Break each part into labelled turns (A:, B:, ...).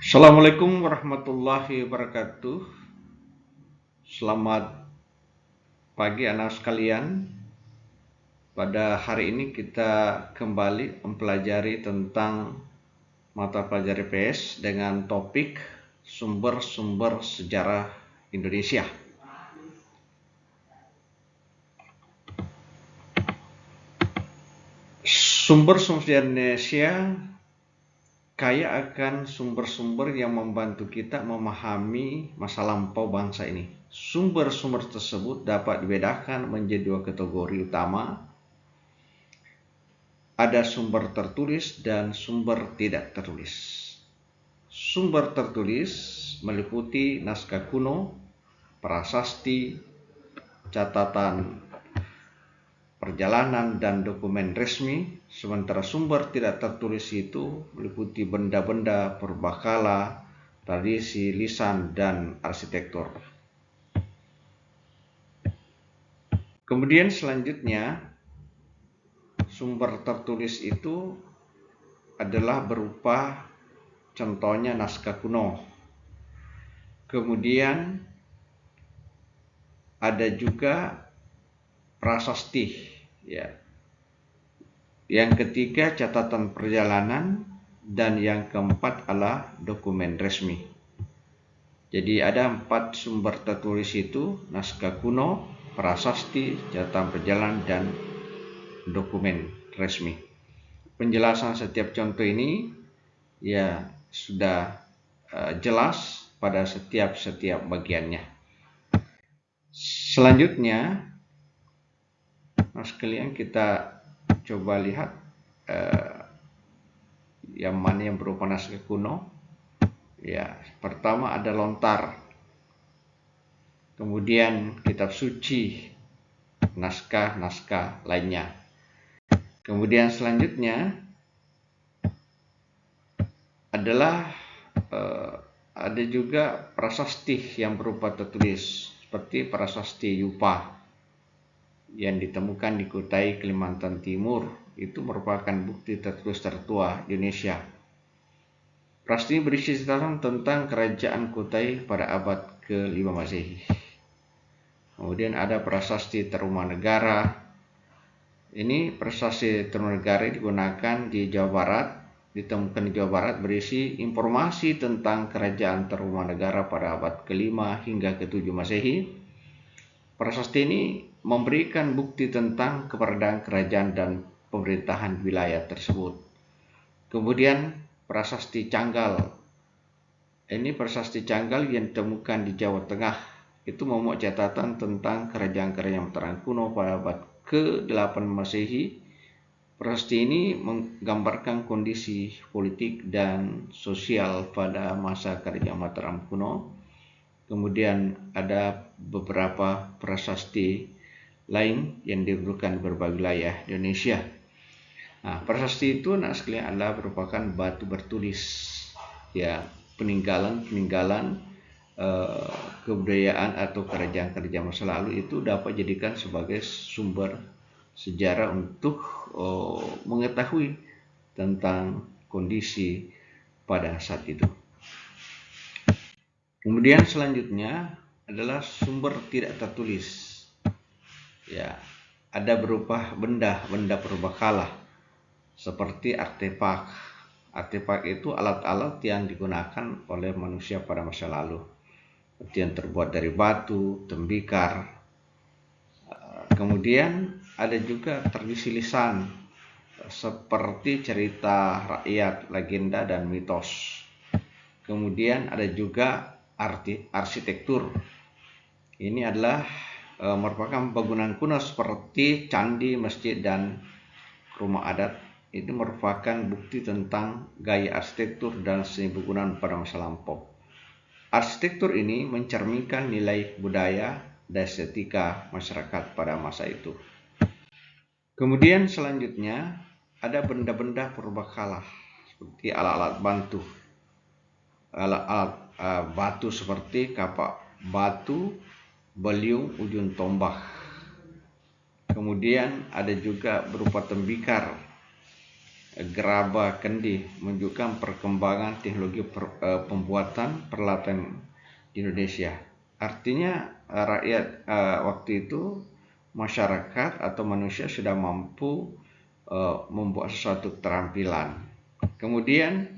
A: Assalamualaikum warahmatullahi wabarakatuh. Selamat pagi anak sekalian. Pada hari ini kita kembali mempelajari tentang mata pelajaran IPS dengan topik sumber-sumber sejarah Indonesia. Sumber-sumber sejarah Indonesia kaya akan sumber-sumber yang membantu kita memahami masa lampau bangsa ini. Sumber-sumber tersebut dapat dibedakan menjadi dua kategori utama. Ada sumber tertulis dan sumber tidak tertulis. Sumber tertulis meliputi naskah kuno, prasasti, catatan perjalanan dan dokumen resmi, sementara sumber tidak tertulis itu meliputi benda-benda purbakala, tradisi, lisan, dan arsitektur. Kemudian selanjutnya, sumber tertulis itu adalah berupa contohnya naskah kuno. Kemudian ada juga prasasti, ya. Yang ketiga catatan perjalanan dan yang keempat adalah dokumen resmi. Jadi ada 4 sumber tertulis itu: naskah kuno, prasasti, catatan perjalanan, dan dokumen resmi. Penjelasan setiap contoh ini ya sudah jelas pada setiap bagiannya. Selanjutnya, sekalian kita coba lihat yang mana yang berupa naskah kuno. Ya, pertama ada lontar, kemudian kitab suci, naskah-naskah lainnya. Kemudian selanjutnya adalah ada juga prasasti yang berupa tertulis, seperti prasasti Yupa yang ditemukan di Kutai, Kalimantan Timur. Itu merupakan bukti tertulis tertua di Indonesia. Prasasti berisi cerita tentang kerajaan Kutai pada abad ke-5 Masehi. Kemudian ada prasasti Tarumanegara. Ini prasasti Tarumanegara digunakan di Jawa Barat, ditemukan di Jawa Barat, berisi informasi tentang kerajaan Tarumanegara pada abad ke-5 hingga ke-7 Masehi. Prasasti ini memberikan bukti tentang keberadaan kerajaan dan pemerintahan wilayah tersebut. Kemudian prasasti Canggal. Ini prasasti Canggal yang ditemukan di Jawa Tengah. Itu memuat catatan tentang kerajaan-kerajaan Mataram kuno pada abad ke-8 Masehi. Prasasti ini menggambarkan kondisi politik dan sosial pada masa kerajaan Mataram kuno. Kemudian ada beberapa prasasti lain yang diberikan di berbagai wilayah di Indonesia. Nah, prasasti itu sekalian adalah merupakan batu bertulis, ya, peninggalan kebudayaan atau kerajaan-kerajaan masa lalu. Itu dapat dijadikan sebagai sumber sejarah untuk mengetahui tentang kondisi pada saat itu. Kemudian selanjutnya adalah sumber tidak tertulis. Ya, ada berupa benda purbakala seperti artefak. Artefak itu alat-alat yang digunakan oleh manusia pada masa lalu, seperti yang terbuat dari batu, tembikar. Kemudian ada juga tradisi lisan, seperti cerita rakyat, legenda, dan mitos. Kemudian ada juga arsitektur. Ini adalah merupakan bangunan kuno seperti candi, masjid, dan rumah adat. Itu merupakan bukti tentang gaya arsitektur dan seni bangunan pada masa lampau. Arsitektur ini mencerminkan nilai budaya dan estetika masyarakat pada masa itu. Kemudian selanjutnya ada benda-benda purbakala seperti alat-alat bantu, alat-alat batu seperti kapak batu, beliung, ujung tombak. Kemudian ada juga berupa tembikar. gerabah kendi menunjukkan perkembangan teknologi pembuatan peralatan di Indonesia. Artinya rakyat waktu itu, masyarakat atau manusia sudah mampu membuat sesuatu keterampilan. Kemudian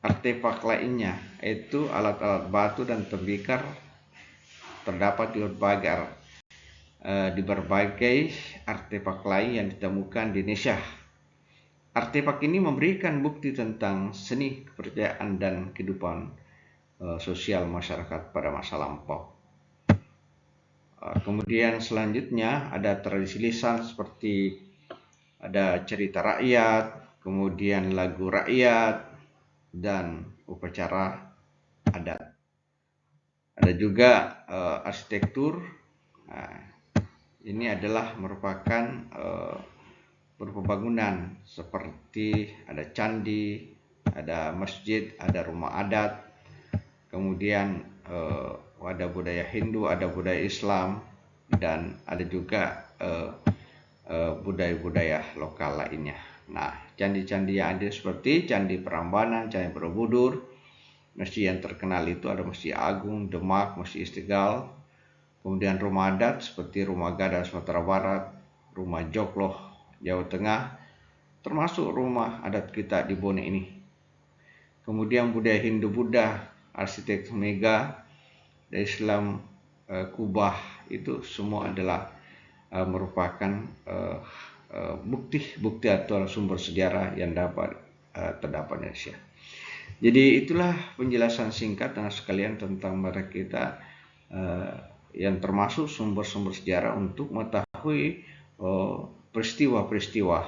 A: artefak lainnya yaitu alat-alat batu dan tembikar terdapat di berbagai artefak lain yang ditemukan di Indonesia. Artefak ini memberikan bukti tentang seni, kepercayaan, dan kehidupan sosial masyarakat pada masa lampau. Kemudian selanjutnya ada tradisi lisan seperti ada cerita rakyat, kemudian lagu rakyat, dan upacara adat. Ada juga arsitektur. Ini adalah merupakan berupa bangunan seperti ada candi, ada masjid, ada rumah adat, kemudian ada budaya Hindu, ada budaya Islam, dan ada juga budaya-budaya lokal lainnya. Nah, candi-candi yang ada seperti Candi Prambanan, Candi Borobudur. Masjid yang terkenal itu ada Masjid Agung Demak, Masjid Istiqlal, kemudian rumah adat seperti Rumah Gadang Sumatera Barat, Rumah Jogloh Jawa Tengah, termasuk rumah adat kita di Bone ini. Kemudian budaya Hindu Buddha, arsitektur Mega, dan Islam Kubah, itu semua adalah merupakan bukti atau sumber sejarah yang terdapat di Indonesia. Jadi itulah penjelasan singkat dan sekalian tentang mereka kita yang termasuk sumber-sumber sejarah untuk mengetahui peristiwa-peristiwa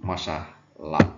A: masa lalu.